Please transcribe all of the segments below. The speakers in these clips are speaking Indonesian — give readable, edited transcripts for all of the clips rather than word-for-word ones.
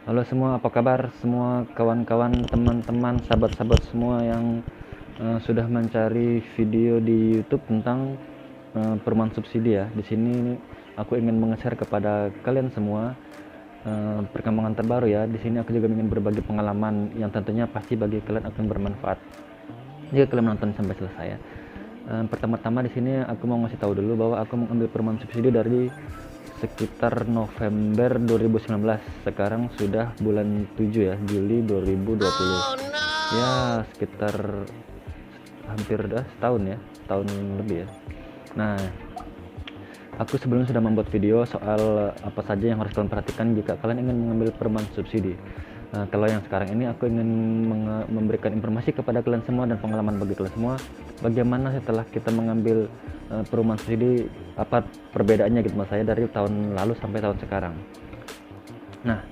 Halo semua, apa kabar semua kawan-kawan, teman-teman, sahabat-sahabat semua yang sudah mencari video di YouTube tentang perumahan subsidi ya. Di sini aku ingin meng-share kepada kalian semua perkembangan terbaru ya. Di sini aku juga ingin berbagi pengalaman yang tentunya pasti bagi kalian akan bermanfaat jika kalian menonton sampai selesai ya. Pertama-tama di sini aku mau ngasih tahu dulu bahwa aku mengambil perumahan subsidi dari sekitar November 2019. Sekarang sudah bulan 7 ya, Juli 2020. Ya, sekitar hampir setahun ya, setahun lebih ya. Nah, aku sebelumnya sudah membuat video soal apa saja yang harus kalian perhatikan jika kalian ingin mengambil perumahan subsidi. Kalau yang sekarang ini aku ingin memberikan informasi kepada kalian semua dan pengalaman bagi kalian semua bagaimana setelah kita mengambil perumahan subsidi, apa perbedaannya gitu mas saya dari tahun lalu sampai tahun sekarang. Nah,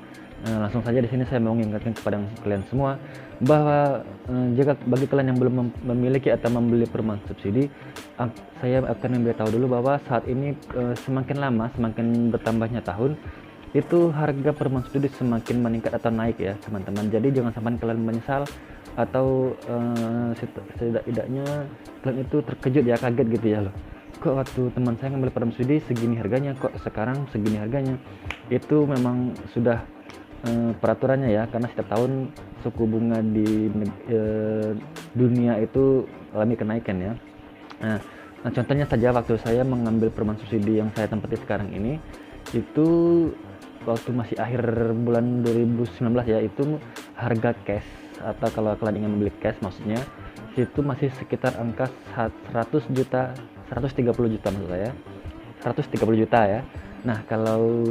langsung saja di sini saya mau mengingatkan kepada kalian semua bahwa jika bagi kalian yang belum memiliki atau membeli perumahan subsidi, saya akan memberitahu dulu bahwa saat ini semakin lama, semakin bertambahnya tahun, itu harga perumahan subsidi semakin meningkat atau naik ya teman-teman. Jadi jangan sampai kalian menyesal atau setidaknya kalian itu terkejut ya, kaget gitu ya loh, kok waktu teman saya ngambil perumahan subsidi segini harganya, kok sekarang segini harganya. Itu memang sudah peraturannya ya, karena setiap tahun suku bunga di dunia itu alami kenaikan ya. Nah, contohnya saja waktu saya mengambil perumahan subsidi yang saya tempati sekarang ini, itu waktu masih akhir bulan 2019 ya, itu harga cash atau kalau kalian ingin membeli cash maksudnya itu masih sekitar angka 100 juta, 130 juta maksud saya, 130 juta ya. Nah, kalau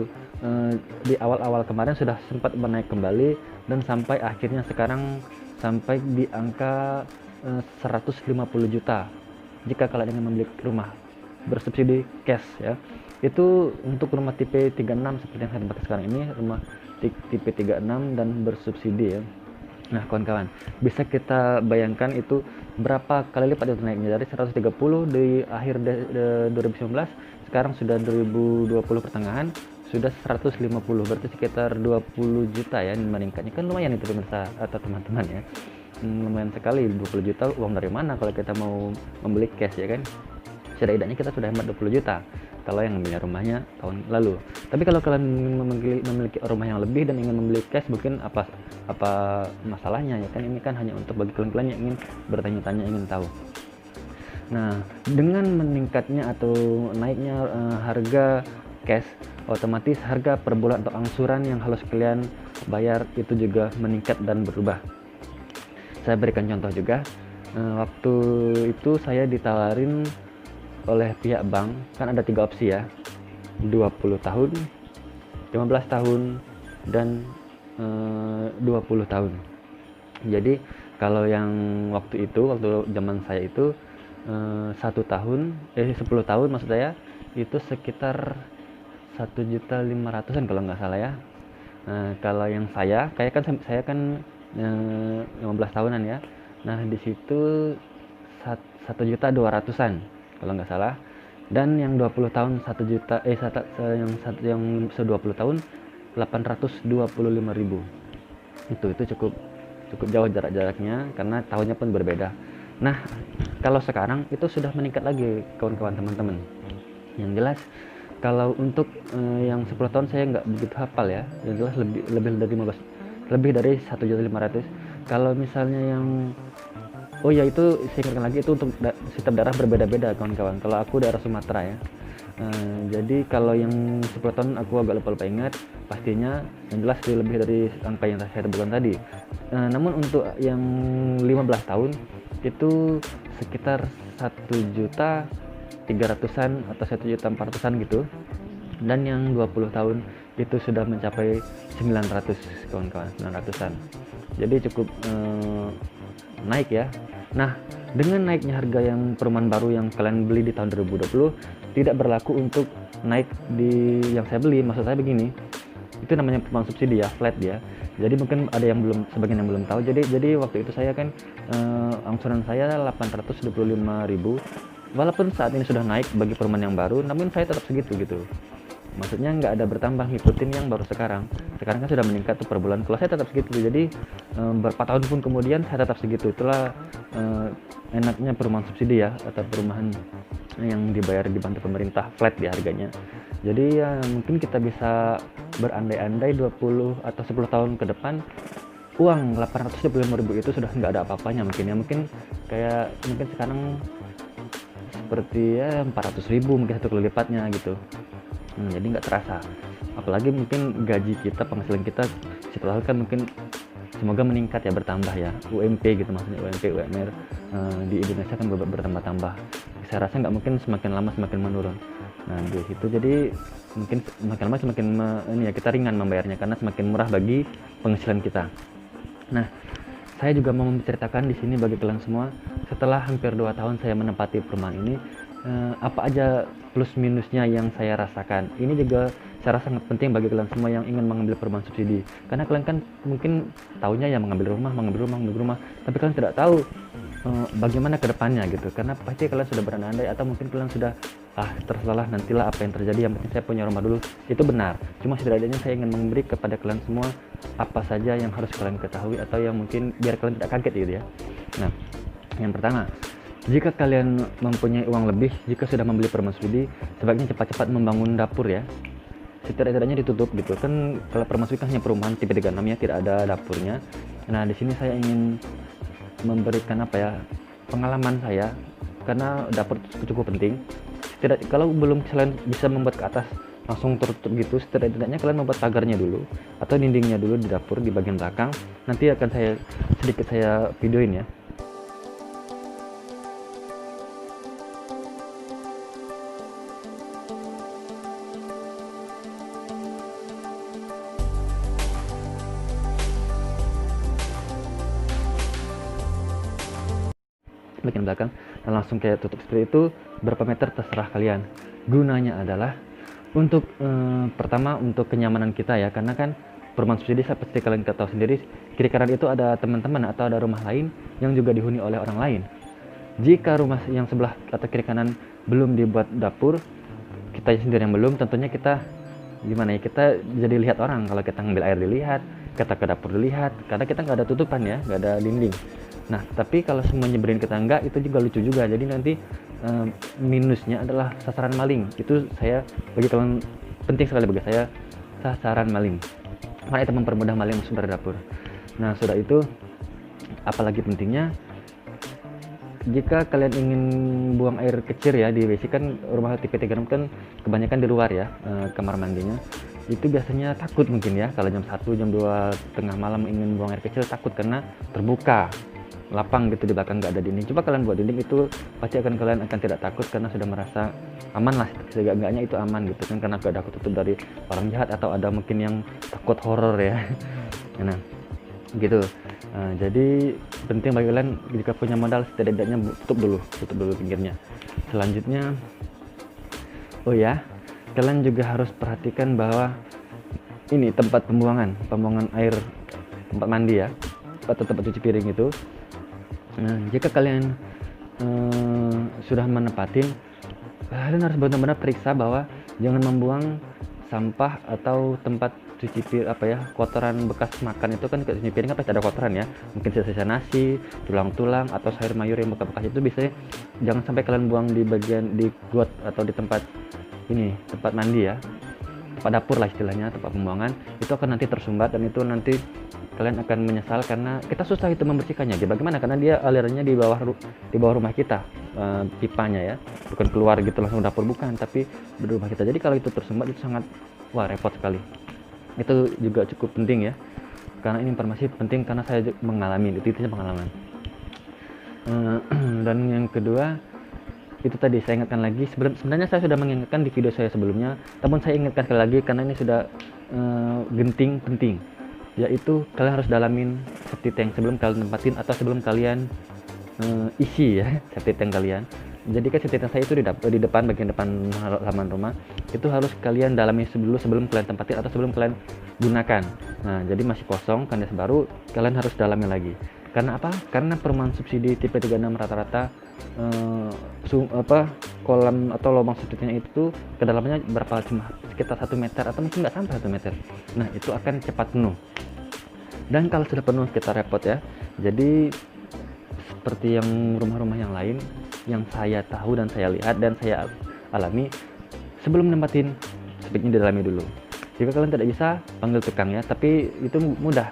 di awal-awal kemarin sudah sempat menaik kembali dan sampai akhirnya sekarang sampai di angka 150 juta jika kalian ingin membeli rumah bersubsidi cash ya. Itu untuk rumah tipe 36 seperti yang saya tempatkan sekarang ini, rumah tipe 36 dan bersubsidi ya. Nah kawan-kawan, bisa kita bayangkan itu berapa kali lipat itu naiknya, dari 130 di akhir 2019, sekarang sudah 2020 pertengahan sudah 150, berarti sekitar 20 juta ya meningkatnya. Kan lumayan itu pemirsa atau teman-teman ya, lumayan sekali. 20 juta uang dari mana kalau kita mau membeli cash ya kan. Setidaknya kita sudah hemat 20 juta kalau yang punya rumahnya tahun lalu. Tapi kalau kalian memiliki rumah yang lebih dan ingin membeli cash, mungkin apa masalahnya ya kan. Ini kan hanya untuk bagi kalian yang ingin bertanya-tanya, ingin tahu. Nah, dengan meningkatnya atau naiknya harga cash, otomatis harga per bulan atau angsuran yang harus kalian bayar itu juga meningkat dan berubah. Saya berikan contoh juga, waktu itu saya ditawarin oleh pihak bank, kan ada 3 opsi ya, 20 tahun, 15 tahun, dan 20 tahun. Jadi kalau yang waktu zaman saya itu 10 tahun maksud saya, itu sekitar 1.500.000 kalau nggak salah ya. Kalau yang saya kan 15 tahunan ya. Nah di situ 1.200.000 kalau nggak salah. Dan yang 20 tahun 1 juta, yang 20 tahun 825.000. Itu cukup jauh jaraknya karena tahunnya pun berbeda. Nah kalau sekarang itu sudah meningkat lagi kawan-kawan, teman-teman. Yang jelas kalau untuk yang 10 tahun saya nggak begitu hafal ya, yang jelas lebih dari 1.500.000. Kalau misalnya yang ya itu saya ingatkan lagi, itu untuk setiap daerah berbeda-beda kawan-kawan. Kalau aku daerah Sumatera ya, jadi kalau yang 10 tahun aku agak lupa ingat pastinya, yang jelas lebih dari angka yang saya sebutkan tadi. Namun untuk yang 15 tahun itu sekitar 1.300.000-an atau 1.400.000-an gitu. Dan yang 20 tahun itu sudah mencapai 900 kawan-kawan, 900-an. Jadi cukup naik ya. Nah, dengan naiknya harga yang perumahan baru yang kalian beli di tahun 2020 tidak berlaku untuk naik di yang saya beli. Maksud saya begini, itu namanya perumahan subsidi ya, flat ya. Jadi mungkin ada yang sebagian yang belum tahu. Jadi waktu itu saya kan angsuran saya 825.000. Walaupun saat ini sudah naik bagi perumahan yang baru, namun saya tetap segitu gitu. Maksudnya nggak ada bertambah ngikutin yang baru sekarang kan sudah meningkat tuh per bulan. Kalau saya tetap segitu, jadi berapa tahun pun kemudian saya tetap segitu. Itulah enaknya perumahan subsidi ya, atau perumahan yang dibantu pemerintah flat di harganya. Jadi ya mungkin kita bisa berandai-andai 20 atau 10 tahun ke depan uang 825.000 itu sudah nggak ada apa-apanya mungkin ya. Mungkin sekarang seperti ya 400.000, mungkin 1 kali lipatnya gitu. Jadi nggak terasa. Apalagi mungkin gaji kita, penghasilan kita setelah kan mungkin semoga meningkat ya, bertambah ya, UMP gitu, maksudnya UMP UMR di Indonesia kan bertambah-tambah. Saya rasa nggak mungkin semakin lama semakin menurun. Nah di situ jadi mungkin semakin lama semakin ini ya, kita ringan membayarnya karena semakin murah bagi penghasilan kita. Nah, saya juga mau menceritakan di sini bagi kalian semua, setelah hampir 2 tahun saya menempati perumahan ini, apa aja plus minusnya yang saya rasakan. Ini juga saya rasa sangat penting bagi kalian semua yang ingin mengambil perumahan subsidi. Karena kalian kan mungkin tahunya ya mengambil rumah, tapi kalian tidak tahu bagaimana ke depannya gitu. Karena pasti kalian sudah berandai-andai, atau mungkin kalian sudah terserah nantilah apa yang terjadi, yang penting saya punya rumah dulu. Itu benar. Cuma setidaknya saya ingin memberi kepada kalian semua apa saja yang harus kalian ketahui, atau yang mungkin biar kalian tidak kaget gitu ya. Nah, yang pertama, jika kalian mempunyai uang lebih, jika sudah membeli perumahan subsidi, sebaiknya cepat-cepat membangun dapur ya. Setidaknya ditutup gitu kan. Kalau perumahan subsidi kan hanya perumahan tipe 36 ya, tidak ada dapurnya. Nah, di sini saya ingin memberikan pengalaman saya, karena dapur itu cukup penting. Kalau belum kalian bisa membuat ke atas langsung tertutup gitu, setidaknya kalian membuat pagarnya dulu atau dindingnya dulu di dapur di bagian belakang. Nanti akan sedikit saya videoin ya. Bagian belakang, dan langsung kayak tutup seperti itu. Berapa meter terserah kalian. Gunanya adalah untuk pertama untuk kenyamanan kita ya, karena kan perumahan subsidi seperti kalian tahu sendiri, kiri kanan itu ada teman-teman atau ada rumah lain yang juga dihuni oleh orang lain. Jika rumah yang sebelah atau kiri kanan belum dibuat dapur, kita sendiri yang belum, tentunya kita gimana ya, kita jadi lihat orang. Kalau kita ngambil air dilihat, kita ke dapur dilihat, karena kita nggak ada tutupan ya, nggak ada dinding. Nah, tapi kalau semua nyeberin kita enggak, itu juga lucu juga. Jadi nanti minusnya adalah sasaran maling. Itu bagi kalian penting sekali bagi saya, sasaran maling. Karena itu mempermudah maling masuk dari dapur. Nah, sudah itu, apalagi pentingnya, jika kalian ingin buang air kecil ya di WC, kan rumah tipe 36 kan kebanyakan di luar ya, kamar mandinya. Itu biasanya takut mungkin ya, kalau jam 1, jam 2 tengah malam ingin buang air kecil, takut karena terbuka lapang gitu di belakang, nggak ada dinding. Coba kalian buat dinding, itu pasti kalian akan tidak takut karena sudah merasa aman lah, seenggaknya itu aman gitu kan, karena gak ada tutup dari orang jahat atau ada mungkin yang takut horor ya. Nah gitu. Jadi penting bagi kalian, jika punya modal setidaknya tutup dulu pinggirnya. Selanjutnya, oh ya, kalian juga harus perhatikan bahwa ini tempat pembuangan air, tempat mandi ya, atau tempat cuci piring itu. Nah, jika kalian sudah menempatin, kalian harus benar-benar periksa bahwa jangan membuang sampah atau tempat cuci piring kotoran bekas makan. Itu kan cuci piring kan pasti ada kotoran ya, mungkin sisa-sisa nasi, tulang-tulang atau sayur mayur yang bekas-bekas itu biasanya jangan sampai kalian buang di got atau di tempat mandi ya, tempat dapur lah istilahnya, tempat pembuangan. Itu akan nanti tersumbat, dan itu nanti kalian akan menyesal karena kita susah itu membersihkannya. Jadi bagaimana? Karena dia alirannya di bawah rumah kita, pipanya ya, bukan keluar gitu langsung dapur, bukan, tapi di rumah kita. Jadi kalau itu tersumbat itu sangat repot sekali. Itu juga cukup penting ya, karena ini informasi penting karena saya mengalami itu pengalaman. Dan yang kedua itu tadi saya ingatkan lagi, sebenarnya saya sudah mengingatkan di video saya sebelumnya, namun saya ingatkan sekali lagi karena ini sudah penting, yaitu kalian harus dalamin septic tank sebelum kalian tempatin atau sebelum kalian isi ya septic tank kalian. Jadi kan septic tank saya itu di depan, bagian depan halaman rumah, itu harus kalian dalami dulu sebelum kalian tempatin atau sebelum kalian gunakan. Nah, jadi masih kosong, kandas baru, kalian harus dalami lagi. Karena apa? Karena perumahan subsidi tipe 36 rata-rata kolam atau lubang septicnya itu kedalamannya berapa, cuma sekitar 1 meter atau mungkin nggak sampai 1 meter. Nah, itu akan cepat penuh. Dan kalau sudah penuh kita repot ya. Jadi seperti yang rumah-rumah yang lain yang saya tahu dan saya lihat dan saya alami, sebelum nempatin speaknya didalami dulu. Jika kalian tidak bisa, panggil tukang ya, tapi itu mudah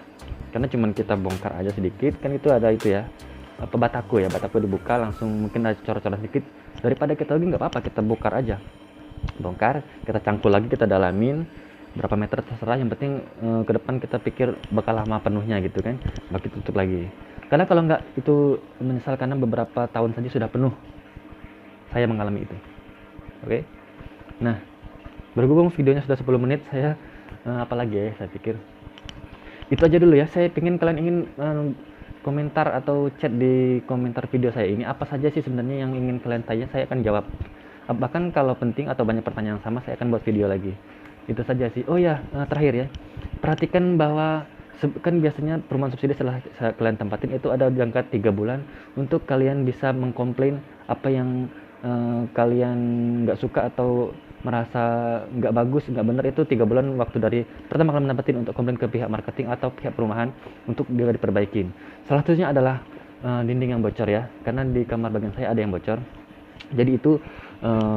karena cuman kita bongkar aja sedikit, kan itu ada itu ya, apa, bataku dibuka langsung, mungkin ada cor-coran sedikit, daripada kita lagi nggak apa-apa, kita bongkar aja, bongkar, kita cangkul lagi, kita dalamin berapa meter terserah, yang penting ke depan kita pikir bakal lama penuhnya gitu kan, baru kita tutup lagi. Karena kalau nggak, itu menyesal karena beberapa tahun saja sudah penuh. Saya mengalami itu. Oke. Nah, berhubung videonya sudah 10 menit, saya apalagi ya, saya pikir itu aja dulu ya. Saya pengen kalian ingin komentar atau chat di komentar video saya ini, apa saja sih sebenarnya yang ingin kalian tanya, saya akan jawab. Bahkan kalau penting atau banyak pertanyaan sama, saya akan buat video lagi. Itu saja sih. Oh ya, terakhir ya, perhatikan bahwa kan biasanya perumahan subsidi setelah kalian tempatin itu ada jangka 3 bulan untuk kalian bisa mengkomplain apa yang kalian nggak suka atau merasa nggak bagus, nggak benar. Itu 3 bulan waktu dari pertama kalian menempatin untuk komplain ke pihak marketing atau pihak perumahan untuk dia diperbaikin. Salah satunya adalah dinding yang bocor ya, karena di kamar bagian saya ada yang bocor. Jadi itu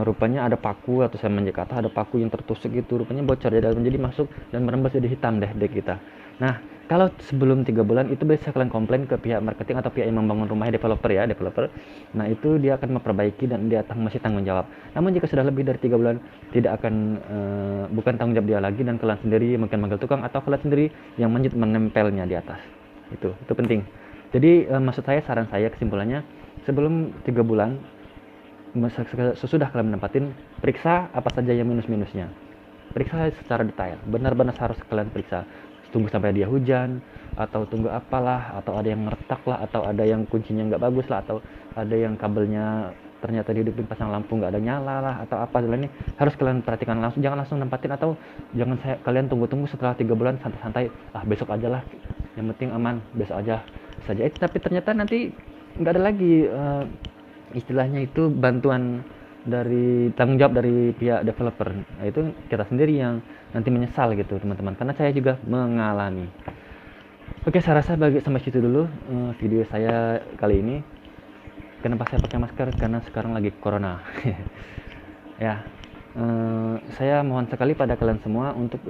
rupanya ada paku, atau saya menjek kata ada paku yang tertusuk gitu, rupanya bocor ya dalam, jadi masuk dan merembes jadi hitam deh kita. Nah, kalau sebelum 3 bulan itu bisa kalian komplain ke pihak marketing atau pihak yang membangun rumahnya, developer. Nah, itu dia akan memperbaiki dan dia masih tanggung jawab. Namun jika sudah lebih dari 3 bulan, tidak akan bukan tanggung jawab dia lagi, dan kalian sendiri mungkin manggil tukang atau kalian sendiri yang menempelnya di atas. Itu penting. Jadi maksud saya, saran saya, kesimpulannya, sebelum 3 bulan sesudah kalian menempatin, periksa apa saja yang minus-minusnya. Periksa secara detail, benar-benar harus kalian periksa. Tunggu sampai dia hujan, atau tunggu apalah, atau ada yang retak lah, atau ada yang kuncinya nggak bagus lah, atau ada yang kabelnya ternyata dihidupin pasang lampu nggak ada nyala lah, atau apa ini harus kalian perhatikan langsung. Jangan langsung nempatin, atau jangan kalian tunggu setelah 3 bulan santai-santai, besok aja lah, yang penting aman, besok aja saja. Tapi ternyata nanti nggak ada lagi istilahnya itu bantuan dari tanggung jawab dari pihak developer. Nah, itu kita sendiri yang nanti menyesal gitu teman-teman, karena saya juga mengalami. Oke, saya rasa sampai situ dulu video saya kali ini. Kenapa saya pakai masker? Karena sekarang lagi corona. Ya, saya mohon sekali pada kalian semua untuk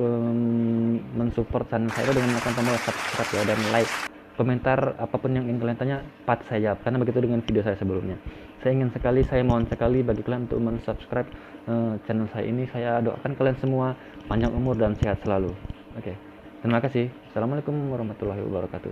mensupport channel saya dengan menekan tombol subscribe ya, dan like, komentar apapun yang ingin kalian tanya, saya jawab, karena begitu dengan video saya sebelumnya. Saya mohon sekali bagi kalian untuk mensubscribe channel saya ini. Saya doakan kalian semua panjang umur dan sehat selalu. Oke, terima kasih. Assalamualaikum warahmatullahi wabarakatuh.